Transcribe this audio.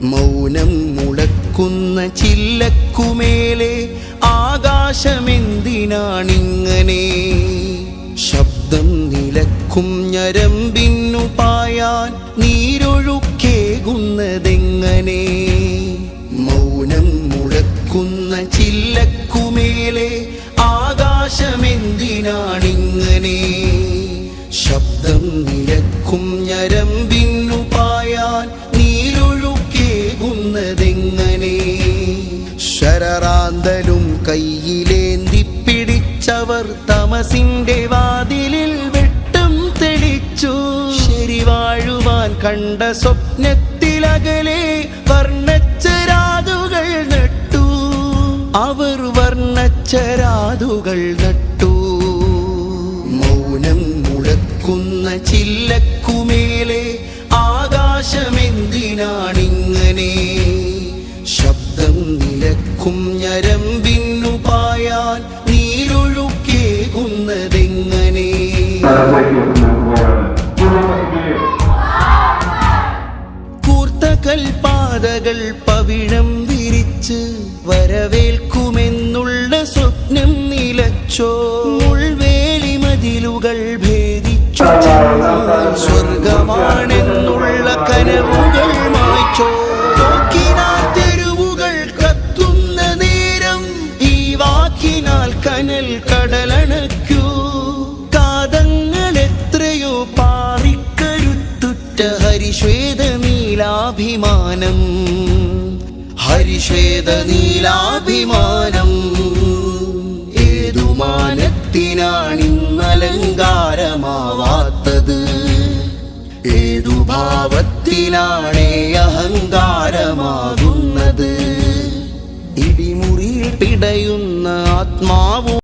മൗനം മുളക്കുന്ന ചില്ലക്കുമേലെ ആകാശമെന്തിനാണിങ്ങനെ? ശബ്ദം നിലക്കും ഞരമ്പിന്നു പായാൻ നീരൊഴുക്കേകുന്നതെങ്ങനെ? മൗനം മുളക്കുന്ന ചില്ലക്കുമേലെ ആകാശമെന്തിനാണിങ്ങനെ? ശബ്ദം നിലക്കും ഞരമ്പിന്നു പായാൻ നീരൊഴുക്കേകുന്നതെങ്ങനെ? ശരറാന്തലും കയ്യിലേന്തി പിടിച്ചവർ തമസിന്റെ വാതിലിൽ വെട്ടം തെളിച്ചു. ശരി വാഴുവാൻ കണ്ട സ്വപ്നത്തിലകലെ വർണ്ണച്ചരാതുകൾ നട്ടു. അവർ വർണ്ണച്ചരാതുകൾ നട്ടു. മൗനം മുഴക്കുന്ന ചില്ലക്കുമേലെ ആകാശമെന്തിനാണിങ്ങനെ? ശബ്ദം നിലക്കും ഞരമ്പിന്നു പായാൻ നീരൊഴുക്കേകുന്നതെങ്ങനെ? കൂർത്ത കൽപാതകൾ പവിഴം വിരിച്ച് വരവേൽക്കുമെന്നുള്ള സ്വപ്നം നിലച്ചോ? മുൾവേലി മതിലുകൾ ഭേദിച്ചു സ്വർഗമാണെന്നുള്ള കനവുകൾ മായ്ച്ചോ? തെരുവുകൾ കത്തുന്ന നേരം ഈ വാക്കിനാൽ കനൽ കടലണയ്ക്കൂ. കാതങ്ങൾ എത്രയോ പാറിക്കരുത്തുറ്റ ഹരിശ്വേത നീലാഭിമാനം, ഹരിശ്വേത നീലാഭിമാനം. ഏതു മാനത്തിനാണിന്നലങ്കാരമാവാത്തത്? ഏതു ഭാവത്തിനാണേ അഹങ്കാരമാകുന്നത്? ഇടിമുറിയിൽ പിടയുന്ന ആത്മാവും